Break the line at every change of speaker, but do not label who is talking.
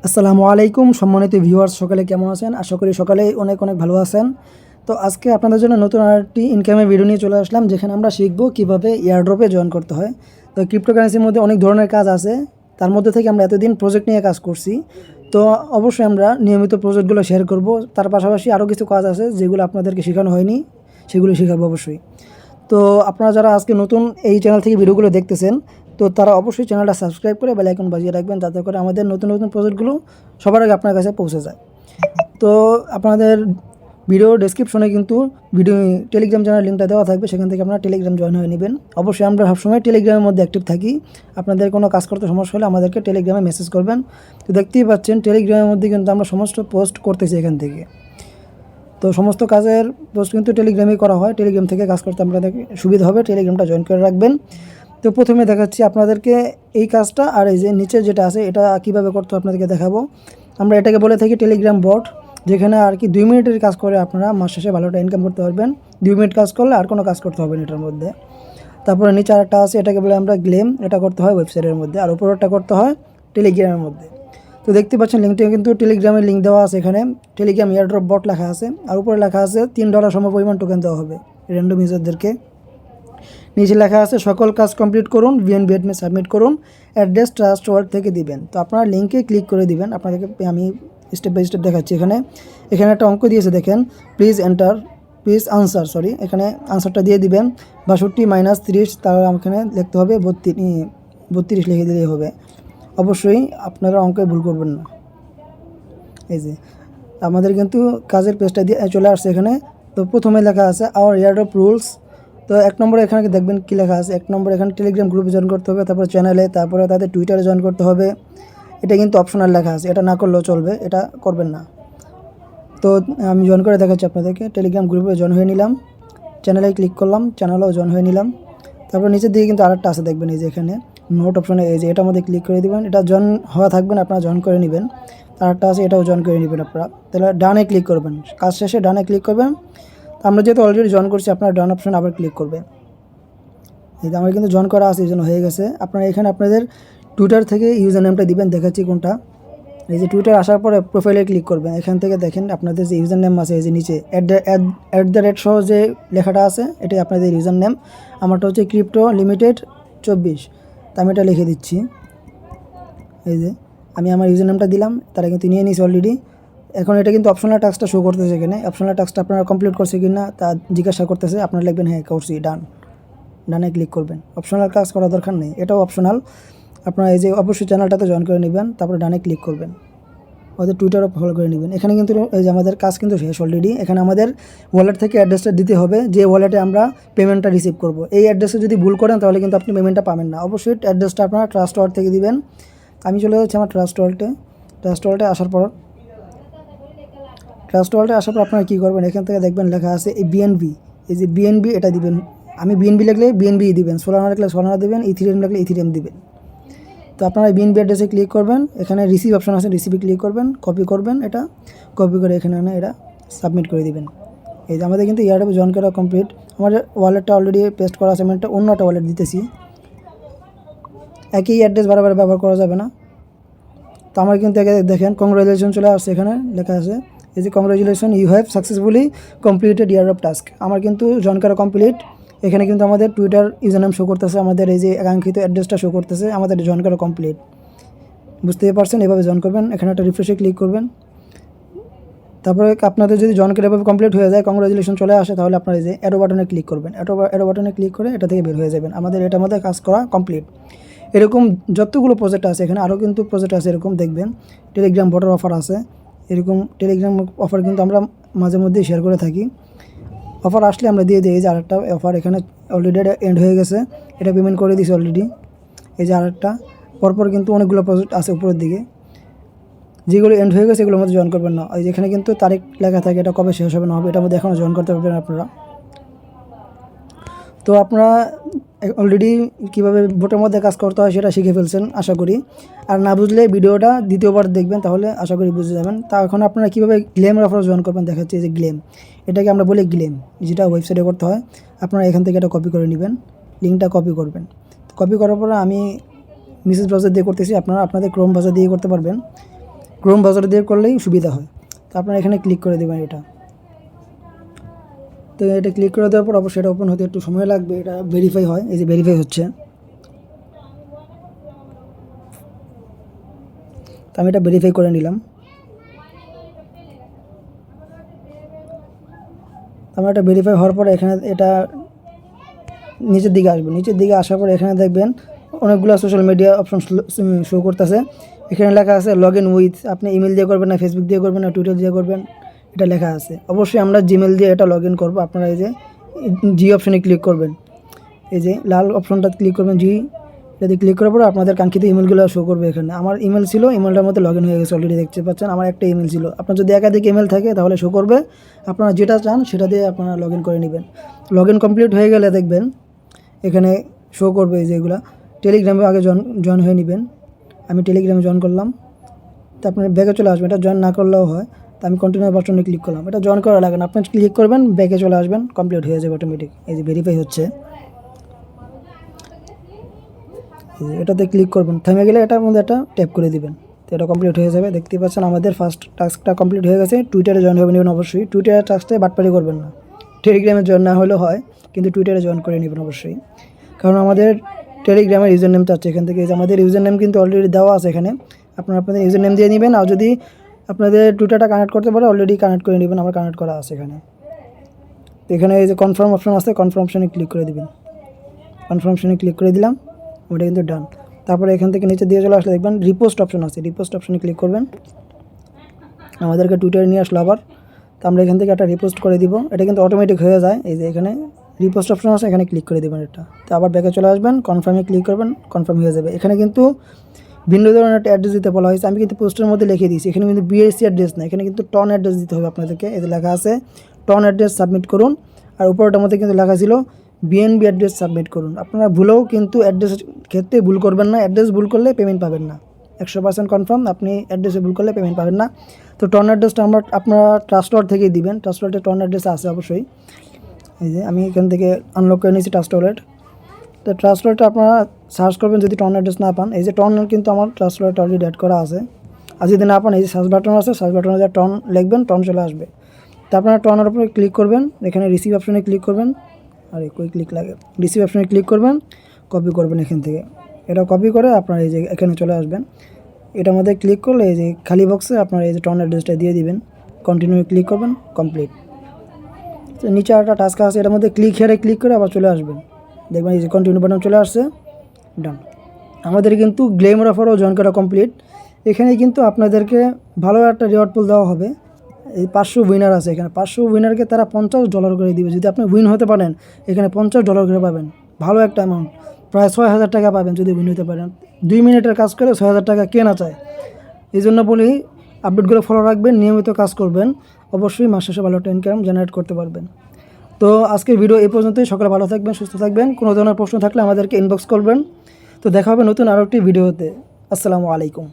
আসসালামু আলাইকুম সম্মানিত ভিউয়ার্স, সকালে কেমন আছেন? আশা করি সকালেই অনেক ভালো আছেন। তো আজকে আপনাদের জন্য নতুন আরেকটি ইনকামের ভিডিও নিয়ে চলে আসলাম, যেখানে আমরা শিখব কিভাবে এয়ারড্রপে জয়েন করতে হয়। তো ক্রিপ্টোকারেন্সির মধ্যে অনেক ধরনের কাজ আছে, তার মধ্যে থেকে আমরা এতদিন প্রজেক্ট নিয়ে কাজ করছি। তো অবশ্যই আমরা নিয়মিত প্রজেক্টগুলো শেয়ার করব। তার পাশাপাশি আরও কিছু কাজ আছে যেগুলো আপনাদেরকে শেখানো হয়নি, সেগুলো শেখাবো অবশ্যই। তো আপনারা যারা আজকে নতুন এই চ্যানেল থেকে ভিডিওগুলো দেখতেছেন, তো তারা অবশ্যই চ্যানেলটা সাবস্ক্রাইব করে বেল আইকন বাজিয়ে রাখবেন, যাতে করে আমাদের নতুন প্রজেক্টগুলো সবার আগে আপনার কাছে পৌঁছে যায়। তো আপনাদের ভিডিও ডেসক্রিপশনে কিন্তু টেলিগ্রাম চ্যানেল লিঙ্কটা দেওয়া থাকবে, সেখান থেকে আপনারা টেলিগ্রাম জয়েন হয়ে নেবেন। অবশ্যই আমরা সবসময় টেলিগ্রামের মধ্যে অ্যাক্টিভ থাকি। আপনাদের কোনো কাজ করতে সমস্যা হলে আমাদেরকে টেলিগ্রামে মেসেজ করবেন। তো দেখতেই পাচ্ছেন টেলিগ্রামের মধ্যে কিন্তু আমরা সমস্ত পোস্ট করতেছি এখান থেকে। তো সমস্ত কাজের পোস্ট কিন্তু টেলিগ্রামেই করা হয়। টেলিগ্রাম থেকে কাজ করতে আপনাদের সুবিধা হবে, টেলিগ্রামটা জয়েন করে রাখবেন। তো প্রথমে দেখাচ্ছি আপনাদেরকে এই কাজটা, আর এই যে নিচে যেটা আছে এটা কীভাবে করতে আপনাদেরকে দেখাবো। আমরা এটাকে বলে থাকি টেলিগ্রাম বট, যেখানে আর কি 2 মিনিটের কাজ করে আপনারা মাস শেষে ভালোটা ইনকাম করতে পারবেন। 2 মিনিট কাজ করলে আর কোনো কাজ করতে হবে না এটার মধ্যে। তারপরে নিচে আরেকটা আছে, এটাকে বলে আমরা গ্লেম। এটা করতে হয় ওয়েবসাইটের মধ্যে, আর উপরেরটা করতে হয় টেলিগ্রামের মধ্যে। তো দেখতে পাচ্ছেন লিঙ্কটা কিন্তু টেলিগ্রামের লিঙ্ক দেওয়া আছে, এখানে টেলিগ্রাম এয়ারড্রপ বট লেখা আছে, আর উপরে লেখা আছে $3 সমপরিমাণ টোকেন দেওয়া হবে র্যান্ডম ইউজারদেরকে। নিচে লেখা আছে সকল কাজ কমপ্লিট করুন, বিএনবি অ্যাডমিন সাবমিট করুন, অ্যাড্রেস ট্রাস্ট ওয়ালেট থেকে দিবেন। তো আপনারা লিঙ্কে ক্লিক করে দিবেন। আপনাদেরকে আমি স্টেপ বাই স্টেপ দেখাচ্ছি। এখানে একটা অঙ্ক দিয়েছে দেখেন, প্লিজ আনসার, এখানে আনসারটা দিয়ে দিবেন 62 - 30, তার এখানে লিখতে হবে 32 লিখে দিলেই হবে। অবশ্যই আপনারা অঙ্কে ভুল করবেন না। এই যে আমাদের কিন্তু কাজের পেজটা দিয়ে চলে আসছে এখানে। তো প্রথমে লেখা আছে আওয়ার এয়ারড্রপ রুলস। তো 1 নম্বরে এখানে দেখবেন কী লেখা আছে। 1 নম্বরে এখানে টেলিগ্রাম গ্রুপে জয়েন করতে হবে, তারপর চ্যানেলে, তারপরে তাদের টুইটারে জয়েন করতে হবে। এটা কিন্তু অপশনাল লেখা আছে, এটা না করলেও চলবে, এটা করবেন না। তো আমি জয়েন করে দেখাচ্ছি আপনাদেরকে। টেলিগ্রাম গ্রুপে জয়েন হয়ে নিলাম, চ্যানেলে ক্লিক করলাম, চ্যানেলেও জয়েন হয়ে নিলাম। তারপর নিচের দিকে কিন্তু আরেকটা আছে দেখবেন, এই যে এখানে নোট অপশনে, এই যে এটার মধ্যে ক্লিক করে দিবেন। এটা জয়েন হওয়া থাকবেন, আপনারা জয়েন করে নেবেন। আরেকটা আছে, এটাও জয়েন করে নেবেন আপনারা। তাহলে ডানে ক্লিক করবেন, কাজ শেষে ডানে ক্লিক করবেন। আমরা যেহেতু অলরেডি জয়েন করছি, আপনারা ডান অপশন আবার ক্লিক করবেন। এই যে আমার কিন্তু জয়েন করা আছে, এই জন্য হয়ে গেছে। আপনারা এখানে আপনাদের টুইটার থেকে ইউজার নেমটা দিবেন, দেখাচ্ছি কোনটা। এই যে টুইটার আসার পরে প্রোফাইলে ক্লিক করবেন। এখান থেকে দেখেন আপনাদের যে ইউজার নেম আছে, এই যে নিচে @@ সহ যে লেখাটা আছে, এটাই আপনাদের ইউজার নেম। আমারটা হচ্ছে ক্রিপ্টো লিমিটেড 24। তো আমি এটা লিখে দিচ্ছি। এই যে আমি আমার ইউজার নেমটা দিলাম, তারা কিন্তু নিয়ে নিয়েছে অলরেডি। এখন এটা কিন্তু অপশনাল টাস্কটা শো করতেছে এখানে। অপশনাল টাস্কটা আপনারা কমপ্লিট করছে কি না তা জিজ্ঞাসা করতেছে, আপনারা লিখবেন হ্যাঁ করছি, ডানে ক্লিক করবেন। অপশনাল কাজ করার দরকার নেই, এটাও অপশনাল। আপনারা এই যে অবশ্যই চ্যানেলটাতে জয়েন করে নেবেন, তারপরে ডানে ক্লিক করবেন, ওদের টুইটারও ফলো করে নেবেন। এখানে কিন্তু এই যে আমাদের কাজ কিন্তু শেষ অলরেডি। এখানে আমাদের ওয়ালেট থেকে অ্যাড্রেসটা দিতে হবে, যে ওয়ালেটে আমরা পেমেন্টটা রিসিভ করব। এই অ্যাড্রেসে যদি ভুল করেন তাহলে কিন্তু আপনি পেমেন্টটা পাবেন না। অবশ্যই অ্যাড্রেসটা আপনারা ট্রাস্ট ওয়ালেট থেকে দিবেন। আমি চলে যাচ্ছি আমার ট্রাস্ট ওয়ালেটে আসার পর আপনারা কী করবেন, এখান থেকে দেখবেন লেখা আছে এই বিএনবি, এই যে বিএনবি, এটা দিবেন। আমি বিএনবি লিখলে বিএনবি দিবেন, সোলানা লিখলে সোলানা দেবেন, ইথিরিয়াম লিখলে ইথিরিয়াম দিবেন। তো আপনারা বিএনবি অ্যাড্রেসে ক্লিক করবেন, এখানে রিসিভ অপশন আছে, রিসিভে ক্লিক করবেন, কপি করবেন, এটা কপি করে এখানে এনে এটা সাবমিট করে দিবেন। এই যে আমাদের কিন্তু এয়ারড্রপে জয়েন করা কমপ্লিট। আমাদের ওয়ালেটটা অলরেডি পেস্ট করা আছে, আমি একটা অন্য একটা ওয়ালেট দিতেছি। একই অ্যাড্রেস বারবার ব্যবহার করা যাবে না। তো আমার কিন্তু দেখেন কংগ্রাচুলেশন চলে আসছে, এখানে লেখা আছে এই যে congratulation, you have successfully completed airdrop task. আমার কিন্তু জয়েন করা কমপ্লিট। এখানে কিন্তু আমাদের টুইটার ইউজার নাম শো করতেছে, আমাদের এই যে আকাঙ্ক্ষিত অ্যাড্রেসটা শো করতেছে, আমাদের জয়েন করা কমপ্লিট। বুঝতেই পারছেন, এভাবে জয়েন করবেন। এখানে একটা রিফ্রেশে ক্লিক করবেন। তারপরে আপনাদের যদি জয়েন করে এভাবে কমপ্লিট হয়ে যায়, কংগ্রাচুলেশন চলে আসে, তাহলে আপনারা এই যে অ্যারো বাটনে ক্লিক করবেন। অ্যারো বাটনে ক্লিক করে এটা থেকে বের হয়ে যাবেন। আমাদের এটার মধ্যে কাজ করা কমপ্লিট। এরকম যতগুলো প্রজেক্ট আছে, এখানে আরও কিন্তু প্রজেক্ট আছে এরকম, দেখবেন টেলিগ্রাম বটের অফার আছে। এরকম টেলিগ্রাম অফার কিন্তু আমরা মাঝে মধ্যেই শেয়ার করে থাকি। অফার আসলে আমরা দিয়ে দিই। এই যে আরেকটা অফার এখানে অলরেডি এন্ড হয়ে গেছে, এটা পেমেন্ট করে দিয়েছি অলরেডি। এই যে আরেকটা, পরপর কিন্তু অনেকগুলো প্রজেক্ট আছে উপরের দিকে, যেগুলো এন্ড হয়ে গেছে এগুলোর মধ্যে জয়েন করবেন না। এই যেখানে কিন্তু তারিখ লেখা থাকে, এটা কবে শেষ হবে না হবে, এটার মধ্যে এখনও জয়েন করতে পারবেন আপনারা। তো আপনারা অলরেডি কীভাবে বোটের মধ্যে কাজ করতে হয় সেটা শিখে ফেলছেন আশা করি। আর না বুঝলে ভিডিওটা দ্বিতীয়বার দেখবেন, তাহলে আশা করি বুঝে যাবেন। তা এখন আপনারা কীভাবে গ্লেমের অফার জয়েন করবেন দেখাচ্ছি। যে গ্লেম, এটাকে আমরা বলি গ্লেম, যেটা ওয়েবসাইটে করতে হয়। আপনারা এখান থেকে এটা কপি করে নেবেন, লিঙ্কটা কপি করবেন। কপি করার পরে আমি মেসেজ ব্রাউজার দিয়ে করতেছি, আপনারা আপনাদের ক্রোম ব্রাউজার দিয়ে করতে পারবেন। ক্রোম ব্রাউজার দিয়ে করলেই সুবিধা হয়। তো আপনারা এখানে ক্লিক করে দেবেন এটা। তো এটা ক্লিক করে দেওয়ার পর অবশ্যই এটা ওপেন হতে একটু সময় লাগবে, এটা ভেরিফাই হয়, এই যে ভেরিফাই হচ্ছে। তো আমি এটা ভেরিফাই করে নিলাম। আমার এটা ভেরিফাই হওয়ার পরে এখানে এটা নিচের দিকে আসবে, নিচের দিকে আসার পর এখানে দেখবেন অনেকগুলো সোশ্যাল মিডিয়া অপশন শো করতেছে। এখানে লেখা আছে লগ ইন উইথ, আপনি ইমেল দিয়ে করবেন না ফেসবুক দিয়ে করবেন না টুইটার দিয়ে করবেন, এটা লেখা আছে। অবশ্যই আমরা জিমেল দিয়ে এটা লগ ইন করবো। আপনারা এই যে জি অপশনে ক্লিক করবেন, এই যে লাল অপশনটা ক্লিক করবেন জি, এটাতে ক্লিক করার পর আপনাদের কাঙ্ক্ষিত ইমেলগুলো শো করবে। এখানে আমার ইমেল ছিল, ইমেলটার মধ্যে লগ ইন হয়ে গেছে অলরেডি, দেখতে পাচ্ছেন আমার একটা ইমেল ছিল। আপনার যদি একাধিক ইমেল থাকে তাহলে শো করবে, আপনারা যেটা চান সেটা দিয়ে আপনারা লগ ইন করে নেবেন। লগ ইন কমপ্লিট হয়ে গেলে দেখবেন এখানে শো করবে এই যে এগুলো। টেলিগ্রামে আগে জয়েন হয়ে নেবেন। আমি টেলিগ্রামে জয়েন করলাম, তো আপনার ব্যাগে চলে আসবেন। এটা জয়েন না করলেও হয়, তো আমি কন্টিনিউ বাটনে ক্লিক করলাম। এটা জয়েন করা লাগে না, আপনি ক্লিক করবেন ব্যাগে চলে আসবেন, কমপ্লিট হয়ে যাবে অটোমেটিক। এই যে ভেরিফাই হচ্ছে, এটাতে ক্লিক করবেন, থেমে গেলে এটার মধ্যে একটা ট্যাপ করে দিবেন, তো এটা কমপ্লিট হয়ে যাবে। দেখতে পাচ্ছেন আমাদের ফার্স্ট টাস্কটা কমপ্লিট হয়ে গেছে। টুইটারে জয়েন হয়ে নেবেন অবশ্যই, টুইটারের টাস্কটা বাটপারি করবেন না। টেলিগ্রামে জয়েন না হলেও হয়, কিন্তু টুইটারে জয়েন করে নেবেন অবশ্যই, কারণ আমাদের টেলিগ্রামের ইউজার নেমটা আছে এখান থেকে। আমাদের ইউজার নেম কিন্তু অলরেডি দেওয়া আছে এখানে, আপনারা আপনাদের ইউজার নেম দিয়ে নেবেন। আর যদি আপনাদের টুইটারটা কানেক্ট করতে পারে অলরেডি কানেক্ট করে নেবেন, আমার কানেক্ট করা আছে এখানে। তো এখানে এই যে কনফার্ম অপশন আছে, কনফার্ম অপশনে ক্লিক করে দেবেন। কনফার্ম অপশনে ক্লিক করে দিলাম, ওটা কিন্তু ডান। তারপরে এখান থেকে নিচে দিয়ে চলে আসলে দেখবেন রিপোস্ট অপশন আছে, রিপোস্ট অপশনে ক্লিক করবেন। আমাদেরকে টুইটারে নিয়ে আসলো আবার, তো আমরা এখান থেকে একটা রিপোস্ট করে দিব। এটা কিন্তু অটোমেটিক হয়ে যায়, এই যে এখানে রিপোস্ট অপশন আছে, এখানে ক্লিক করে দেবেন এটা। তো আবার ব্যাকে চলে আসবেন, কনফার্মে ক্লিক করবেন, কনফার্ম হয়ে যাবে। এখানে কিন্তু ভিন্ন ধরনের একটা অ্যাড্রেস দিতে বলা হয়েছে, আমি কিন্তু পোস্টের মধ্যে লিখে দিয়েছি। এখানে কিন্তু বিএসসি অ্যাড্রেস না, এখানে কিন্তু টন অ্যাড্রেস দিতে হবে আপনাদেরকে। এতে লেখা আছে টন অ্যাড্রেস সাবমিট করুন, আর উপরটার মধ্যে কিন্তু লেখা ছিল বিএনবি অ্যাড্রেস সাবমিট করুন। আপনারা ভুলেও কিন্তু অ্যাড্রেস ক্ষেত্রে ভুল করবেন না, অ্যাড্রেস ভুল করলে পেমেন্ট পাবেন না। 100% কনফার্ম, আপনি অ্যাড্রেসে ভুল করলে পেমেন্ট পাবেন না। তো টন অ্যাড্রেসটা আপনারা ট্রাস্টওয়ার্ড থেকেই দিবেন, ট্রাস্টওয়ার্ডে টন অ্যাড্রেস আছে অবশ্যই। এই যে আমি এখান থেকে আনলক করে নিয়েছি ট্রাস্টওয়ার্ড। তো ট্রাস্টওয়ার্ডটা আপনারা সার্চ করবেন যদি টন অ্যাড্রেস না পান। এই যে টন কিন্তু আমার ট্রাস্টওয়ার্ড অলরেডি অ্যাড করা আছে। আর যদি না পান এই যে সার্চ বাটন আছে, সার্চ বাটনে যা টন লিখবেন টন চলে আসবে। তো আপনারা টনের উপরে ক্লিক করবেন, এখানে রিসিভ অপশনে ক্লিক করবেন। আর কই ক্লিক লাগে, রিসিভ অপশনে ক্লিক করবেন, কপি করবেন এখান থেকে। এটা কপি করে আপনারা এই যে এখানে চলে আসবেন। এটার মধ্যে ক্লিক করলে এই যে খালি বক্সে আপনারা এই যে টন অ্যাড্রেসটা দিয়ে দিবেন, কন্টিনিউ ক্লিক করবেন, কমপ্লিট। তো নিচে একটা টাস্ক আছে, এটার মধ্যে ক্লিক করে আবার চলে আসবেন, দেখবেন এই যে কন্টিনিউ বাটন চলে আসছে, ডান। আমাদের কিন্তু গ্লেমার অফারও জয়েন করা কমপ্লিট। এখানে কিন্তু আপনাদেরকে ভালো একটা রিওয়ার্ড পুল দেওয়া হবে। এই 500 উইনার আছে এখানে, 500 উইনারকে তারা $50 করে দিবে। যদি আপনি উইন হতে পারেন এখানে $50 করে পাবেন, ভালো একটা অ্যামাউন্ট, প্রায় 6000 টাকা পাবেন যদি উইন হতে পারেন। 2 মিনিটের কাজ করে 6000 টাকা কে না চায়। এই জন্য বলি আপডেটগুলো ফলো রাখবেন, নিয়মিত কাজ করবেন, অবশ্যই মাস শেষে ভালো একটা ইনকাম জেনারেট করতে পারবেন। তো আজকের ভিডিও এই পর্যন্তই। সকলে ভালো থাকবেন, সুস্থ থাকবেন। কোনো ধরনের প্রশ্ন থাকলে আমাদেরকে ইনবক্স করবেন। তো দেখা হবে নতুন আরও একটি ভিডিওতে। আসসালামু আলাইকুম।